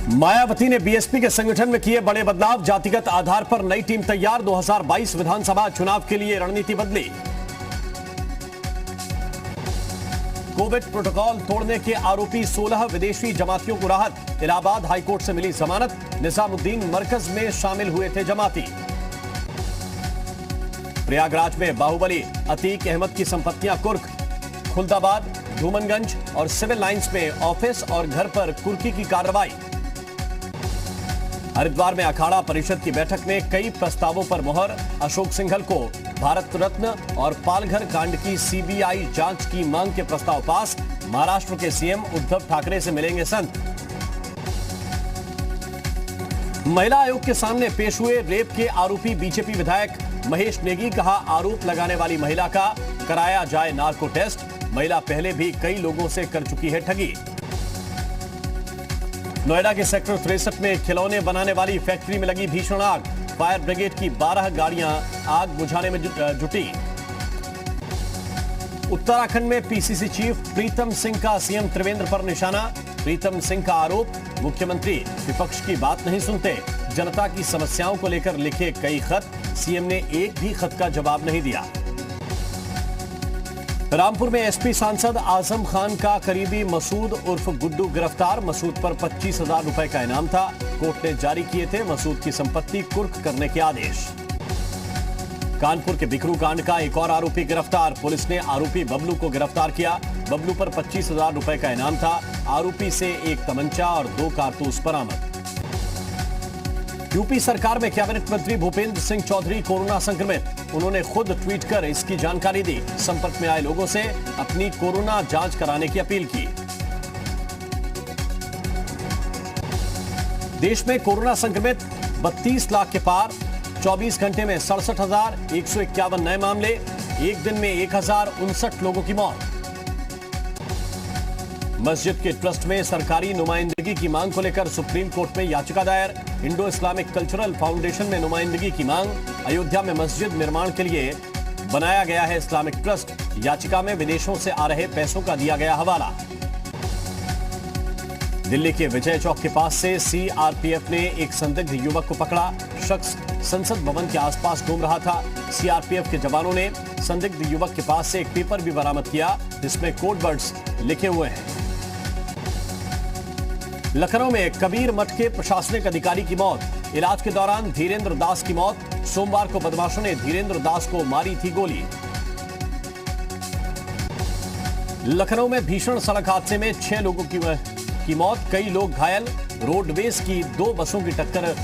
मायावती ने बीएसपी के संगठन में किए बड़े बदलाव, जातिगत आधार पर नई टीम तैयार, 2022 विधानसभा चुनाव के लिए रणनीति बदली। कोविड प्रोटोकॉल तोड़ने के आरोपी 16 विदेशी जमातियों को राहत, इलाहाबाद हाईकोर्ट से मिली जमानत, निजामुद्दीन मरकज में शामिल हुए थे जमाती। प्रयागराज में बाहुबली अतीक अहमद की संपत्तियां कुर्क, खुलदाबाद, धूमनगंज और सिविल लाइंस में ऑफिस और घर पर कुर्की की कार्रवाई। हरिद्वार में अखाड़ा परिषद की बैठक में कई प्रस्तावों पर मुहर, अशोक सिंघल को भारत रत्न और पालघर कांड की सीबीआई जांच की मांग के प्रस्ताव पास, महाराष्ट्र के सीएम उद्धव ठाकरे से मिलेंगे संत। महिला आयोग के सामने पेश हुए रेप के आरोपी बीजेपी विधायक महेश नेगी, कहा आरोप लगाने वाली महिला का कराया जाए नार्को टेस्ट, महिला पहले भी कई लोगों से कर चुकी है ठगी। नोएडा के सेक्टर 63 में खिलौने बनाने वाली फैक्ट्री में लगी भीषण आग, फायर ब्रिगेड की 12 गाड़ियां आग बुझाने में जुटी। उत्तराखंड में पीसीसी चीफ प्रीतम सिंह का सीएम त्रिवेंद्र पर निशाना, प्रीतम सिंह का आरोप मुख्यमंत्री विपक्ष की बात नहीं सुनते, जनता की समस्याओं को लेकर लिखे कई खत, सीएम ने एक भी खत का जवाब नहीं दिया। रामपुर में एसपी सांसद आजम खान का करीबी मसूद उर्फ गुड्डू गिरफ्तार, मसूद पर 25,000 रुपए का इनाम था, कोर्ट ने जारी किए थे मसूद की संपत्ति कुर्क करने के आदेश। कानपुर के बिकरू कांड का एक और आरोपी गिरफ्तार, पुलिस ने आरोपी बबलू को गिरफ्तार किया, बबलू पर 25,000 रुपए का इनाम था, आरोपी से एक तमंचा और 2 कारतूस बरामद। यूपी सरकार में कैबिनेट मंत्री भूपेंद्र सिंह चौधरी कोरोना संक्रमित, उन्होंने खुद ट्वीट कर इसकी जानकारी दी, संपर्क में आए लोगों से अपनी कोरोना जांच कराने की अपील की। देश में कोरोना संक्रमित 32 लाख के पार, 24 घंटे में 67,151 नए मामले, एक दिन में 1,059 लोगों की मौत। मस्जिद के ट्रस्ट में सरकारी नुमाइंदगी की मांग को लेकर सुप्रीम कोर्ट में याचिका दायर, इंडो इस्लामिक कल्चरल फाउंडेशन में नुमाइंदगी की मांग, अयोध्या में मस्जिद निर्माण के लिए बनाया गया है इस्लामिक ट्रस्ट, याचिका में विदेशों से आ रहे पैसों का दिया गया हवाला। दिल्ली के विजय चौक के पास से सीआरपीएफ ने एक संदिग्ध युवक को पकड़ा, शख्स संसद भवन के आसपास घूम रहा था, सीआरपीएफ के जवानों ने संदिग्ध युवक के पास से एक पेपर भी बरामद किया जिसमें कोड वर्ड्स लिखे हुए हैं। लखनऊ में कबीर मठ के प्रशासनिक अधिकारी की मौत, इलाज के दौरान धीरेन्द्र दास की मौत, सोमवार को बदमाशों ने धीरेन्द्र दास को मारी थी गोली। लखनऊ में भीषण सड़क हादसे में 6 लोगों की मौत, कई लोग घायल, रोडवेज की 2 बसों की टक्कर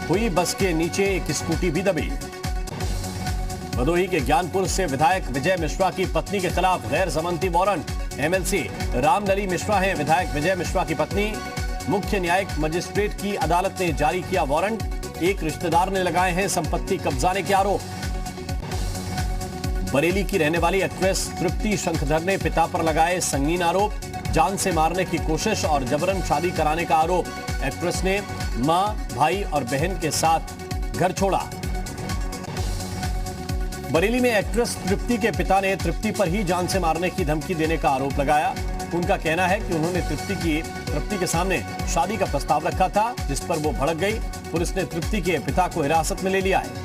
हुई, बस के नीचे एक स्कूटी भी दबी। भदोही के ज्ञानपुर से विधायक विजय मिश्रा की पत्नी के खिलाफ गैर जमानती वारंट, एमएलसी रामलली मिश्रा हैं विधायक विजय मिश्रा की पत्नी, मुख्य न्यायिक मजिस्ट्रेट की अदालत ने जारी किया वारंट, एक रिश्तेदार ने लगाए हैं संपत्ति कब्जाने के आरोप। बरेली की रहने वाली एक्ट्रेस तृप्ति शंखधर ने पिता पर लगाए संगीन आरोप, जान से मारने की कोशिश और जबरन शादी कराने का आरोप, एक्ट्रेस ने मां, भाई और बहन के साथ घर छोड़ा। बरेली में एक्ट्रेस तृप्ति के पिता ने तृप्ति पर ही जान से मारने की धमकी देने का आरोप लगाया, उनका कहना है कि उन्होंने तृप्ति के सामने शादी का प्रस्ताव रखा था जिस पर वो भड़क गई, पुलिस ने तृप्ति के पिता को हिरासत में ले लिया है।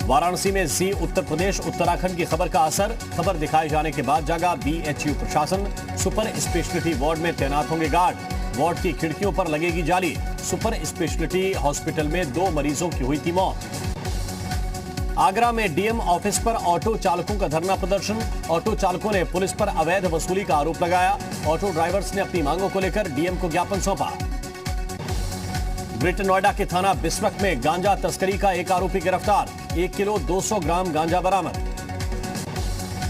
वाराणसी में जी उत्तर प्रदेश उत्तराखंड की खबर का असर, खबर दिखाए जाने के बाद जागा बीएचयू प्रशासन, सुपर स्पेशलिटी वार्ड में तैनात होंगे गार्ड, वार्ड की खिड़कियों पर लगेगी जाली, सुपर स्पेशलिटी हॉस्पिटल में 2 मरीजों की हुई थी मौत। आगरा में डीएम ऑफिस पर ऑटो चालकों का धरना प्रदर्शन, ऑटो चालकों ने पुलिस पर अवैध वसूली का आरोप लगाया, ऑटो ड्राइवर्स ने अपनी मांगों को लेकर डीएम को ज्ञापन सौंपा। ग्रेटर नोएडा के थाना बिस्वक में गांजा तस्करी का एक आरोपी गिरफ्तार, 1 किलो 200 ग्राम गांजा बरामद।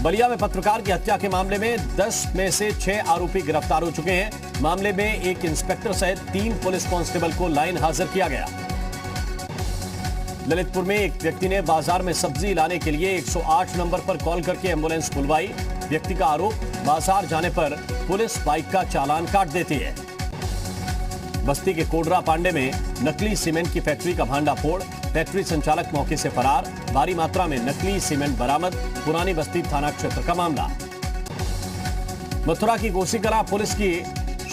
बलिया में पत्रकार की हत्या के मामले में 10 में से 6 आरोपी गिरफ्तार हो चुके हैं, मामले में एक इंस्पेक्टर सहित 3 पुलिस कांस्टेबल को लाइन हाजिर किया गया। ललितपुर में एक व्यक्ति ने बाजार में सब्जी लाने के लिए 108 नंबर पर कॉल करके एम्बुलेंस बुलवाई, व्यक्ति का आरोप बाजार जाने पर पुलिस बाइक का चालान काट देती है। बस्ती के कोडरा पांडे में नकली सीमेंट की फैक्ट्री का भांडाफोड़, फैक्ट्री संचालक मौके से फरार, भारी मात्रा में नकली सीमेंट बरामद, पुरानी बस्ती थाना क्षेत्र का मामला। मथुरा की गोसीकला पुलिस की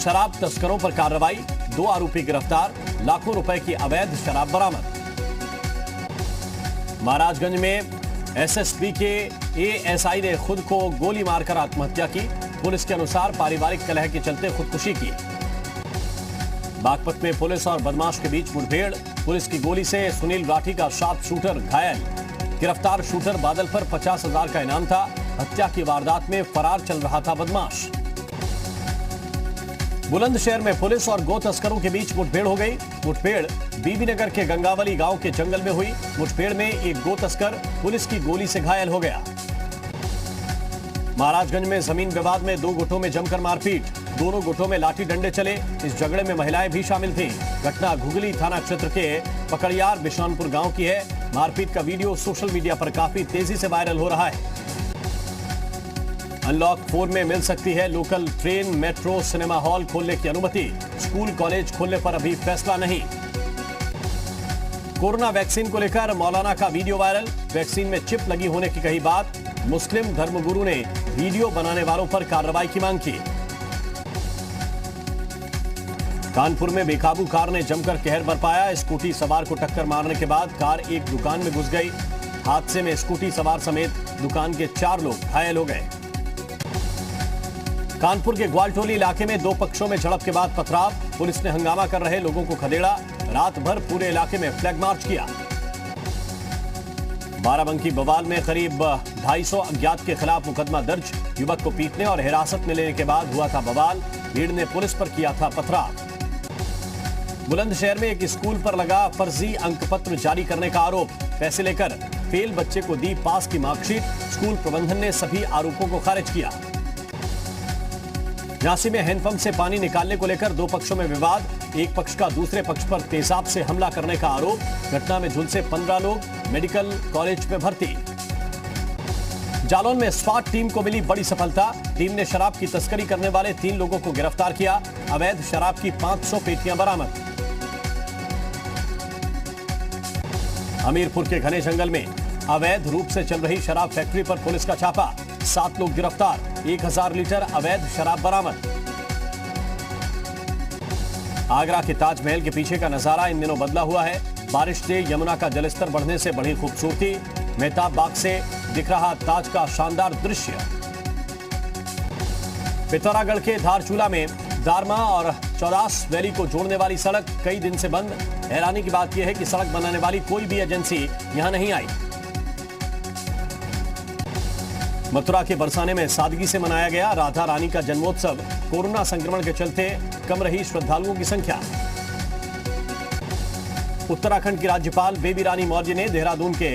शराब तस्करों पर कार्रवाई, 2 आरोपी गिरफ्तार, लाखों रुपए की अवैध शराब बरामद। महाराजगंज में एसएसबी के एएसआई ने खुद को गोली मारकर आत्महत्या की। पुलिस के अनुसार पारिवारिक कलह के चलते खुदकुशी की। बागपत में पुलिस और बदमाश के बीच मुठभेड़, पुलिस की गोली से सुनील राठी का शार्प शूटर घायल। गिरफ्तार शूटर बादल पर 50,000 का इनाम था। हत्या की वारदात में फरार चल रहा था बदमाश। बुलंदशहर में पुलिस और गो तस्करों के बीच मुठभेड़ हो गई। मुठभेड़ बीबीनगर के गंगावली गांव के जंगल में हुई। मुठभेड़ में एक गो तस्कर पुलिस की गोली से घायल हो गया। महाराजगंज में जमीन विवाद में 2 गुटों में जमकर मारपीट, दोनों गुटों में लाठी डंडे चले। इस झगड़े में महिलाएं भी शामिल थीं। घटना घुगली थाना क्षेत्र के पकड़ियार बिशानपुर गांव की है। मारपीट का वीडियो सोशल मीडिया पर काफी तेजी से वायरल हो रहा है। अनलॉक 4 में मिल सकती है local train, metro, cinema hall खोलने की अनुमति। स्कूल कॉलेज खोलने पर अभी फैसला नहीं। कोरोना वैक्सीन को लेकर मौलाना का वीडियो वायरल, वैक्सीन में चिप लगी होने की कही बात। मुस्लिम धर्मगुरु ने वीडियो बनाने वालों पर कार्रवाई की मांग की। कानपुर में बेकाबू कार ने जमकर कहर बरपाया। स्कूटी सवार को टक्कर मारने के बाद कार एक दुकान में घुस गई। हादसे में स्कूटी सवार समेत दुकान के 4 लोग घायल हो गए। कानपुर के ग्वालटोली इलाके में 2 पक्षों में झड़प के बाद पथराव, पुलिस ने हंगामा कर रहे लोगों को खदेड़ा। रात भर पूरे इलाके में फ्लैग मार्च किया। बाराबंकी बवाल में करीब 250 अज्ञात के खिलाफ मुकदमा दर्ज। युवक को पीटने और हिरासत में लेने के बाद हुआ था बवाल। भीड़ ने पुलिस पर किया था पथराव। बुलंदशहर में एक स्कूल पर लगा फर्जी अंकपत्र जारी करने का आरोप। पैसे लेकर फेल बच्चे को दी पास की मार्कशीट। स्कूल प्रबंधन ने सभी आरोपों को खारिज किया। झांसी में हैंडपंप से पानी निकालने को लेकर 2 पक्षों में विवाद। एक पक्ष का दूसरे पक्ष पर तेजाब से हमला करने का आरोप। घटना में झुलसे 15 लोग, मेडिकल कॉलेज में भर्ती। जालौन में स्वाट टीम को मिली बड़ी सफलता। टीम ने शराब की तस्करी करने वाले 3 लोगों को गिरफ्तार किया। अवैध शराब की 500 पेटियां बरामद। हमीरपुर के घने जंगल में अवैध रूप से चल रही शराब फैक्ट्री पर पुलिस का छापा। 7 लोग गिरफ्तार, 1000 लीटर अवैध शराब बरामद। आगरा के ताजमहल के पीछे का नजारा इन दिनों बदला हुआ है। बारिश से यमुना का जलस्तर बढ़ने से बढ़ी खूबसूरती। मेहताब बाग से दिख रहा ताज का शानदार दृश्य। पिथौरागढ़ के धारचूला में दारमा और चौदास वैली को जोड़ने वाली सड़क कई दिन से बंद। हैरानी की बात यह है कि सड़क बनाने वाली कोई भी एजेंसी यहां नहीं आई। मथुरा के बरसाने में सादगी से मनाया गया राधा रानी का जन्मोत्सव। कोरोना संक्रमण के चलते कम रही श्रद्धालुओं की संख्या। उत्तराखंड की राज्यपाल बेबी रानी मौर्य ने देहरादून के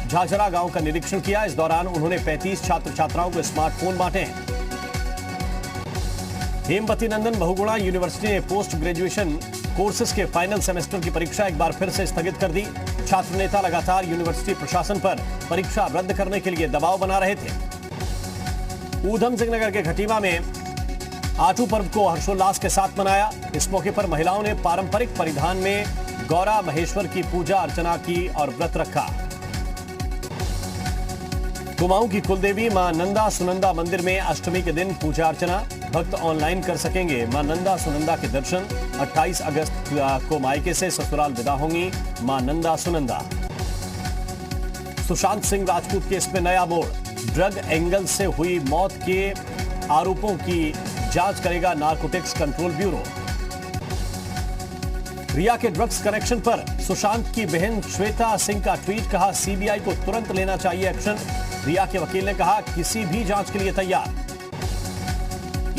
झाझरा गांव का निरीक्षण किया। इस दौरान उन्होंने 35 छात्र छात्राओं को स्मार्टफोन बांटे। हेमवती नंदन बहुगुणा यूनिवर्सिटी ने पोस्ट ग्रेजुएशन कोर्सेज के फाइनल सेमेस्टर की परीक्षा एक बार फिर से स्थगित कर दी। छात्र नेता लगातार यूनिवर्सिटी प्रशासन पर परीक्षा रद्द करने के लिए दबाव बना रहे थे। ऊधम सिंह नगर के घटीमा में आटू पर्व को हर्षोल्लास के साथ मनाया। इस मौके पर महिलाओं ने पारंपरिक परिधान में गौरा महेश्वर की पूजा अर्चना की और व्रत रखा। कुमाऊं की कुलदेवी मां नंदा सुनंदा मंदिर में अष्टमी के दिन पूजा अर्चना। भक्त ऑनलाइन कर सकेंगे मां नंदा सुनंदा के दर्शन। 28 अगस्त को मायके से ससुराल विदा होंगी मां नंदा सुनंदा। सुशांत सिंह राजपूत केस में नया मोड़। ड्रग एंगल से हुई मौत के आरोपों की जांच करेगा नारकोटिक्स कंट्रोल ब्यूरो। रिया के ड्रग्स कनेक्शन पर सुशांत की बहन श्वेता सिंह का ट्वीट, कहा सीबीआई को तुरंत लेना चाहिए एक्शन। रिया के वकील ने कहा किसी भी जांच के लिए तैयार।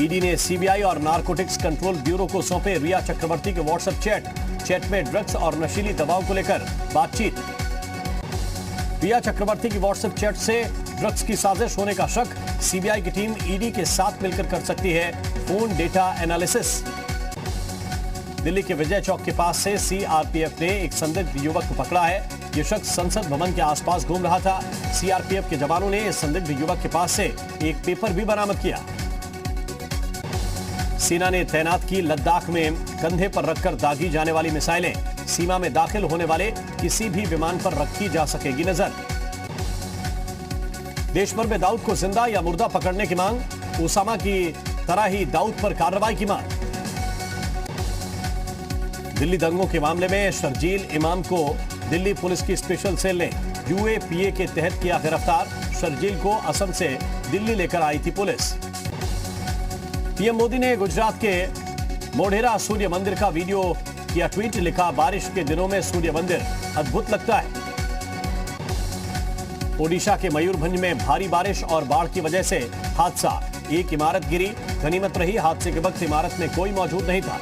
ईडी ने सीबीआई और नारकोटिक्स कंट्रोल ब्यूरो को सौंपे रिया चक्रवर्ती के व्हाट्सएप चैट में ड्रग्स और नशीली दवाओं को लेकर बातचीत। रिया चक्रवर्ती की व्हाट्सएप चैट से ड्रग्स की साजिश होने का शक। सीबीआई की टीम ईडी के साथ मिलकर कर सकती है फोन डेटा एनालिसिस। दिल्ली के विजय चौक के पास से सीआरपीएफ ने एक संदिग्ध युवक को पकड़ा है। यह शख्स संसद भवन के आसपास घूम रहा था। सीआरपीएफ के जवानों ने इस संदिग्ध युवक के पास से एक पेपर भी बरामद किया। सेना ने तैनात की लद्दाख में कंधे पर रखकर दागी जाने वाली मिसाइलें। सीमा में दाखिल होने वाले किसी भी विमान पर रखी जा सकेगी नजर। देश भर में दाऊद को जिंदा या मुर्दा पकड़ने की मांग। ओसामा की तरह ही दाऊद पर कार्रवाई की मांग। दिल्ली दंगों के मामले में शर्जील इमाम को दिल्ली पुलिस की स्पेशल सेल ने यूएपीए के तहत किया गिरफ्तार। शर्जील को असम से दिल्ली लेकर आई थी पुलिस। पीएम मोदी ने गुजरात के मोढेरा सूर्य मंदिर का वीडियो किया ट्वीट, लिखा बारिश के दिनों में सूर्य मंदिर अद्भुत लगता है। ओडिशा के मयूरभंज में भारी बारिश और बाढ़ की वजह से हादसा, एक इमारत गिरी, गनीमत रही हादसे के वक्त इमारत में कोई मौजूद नहीं था।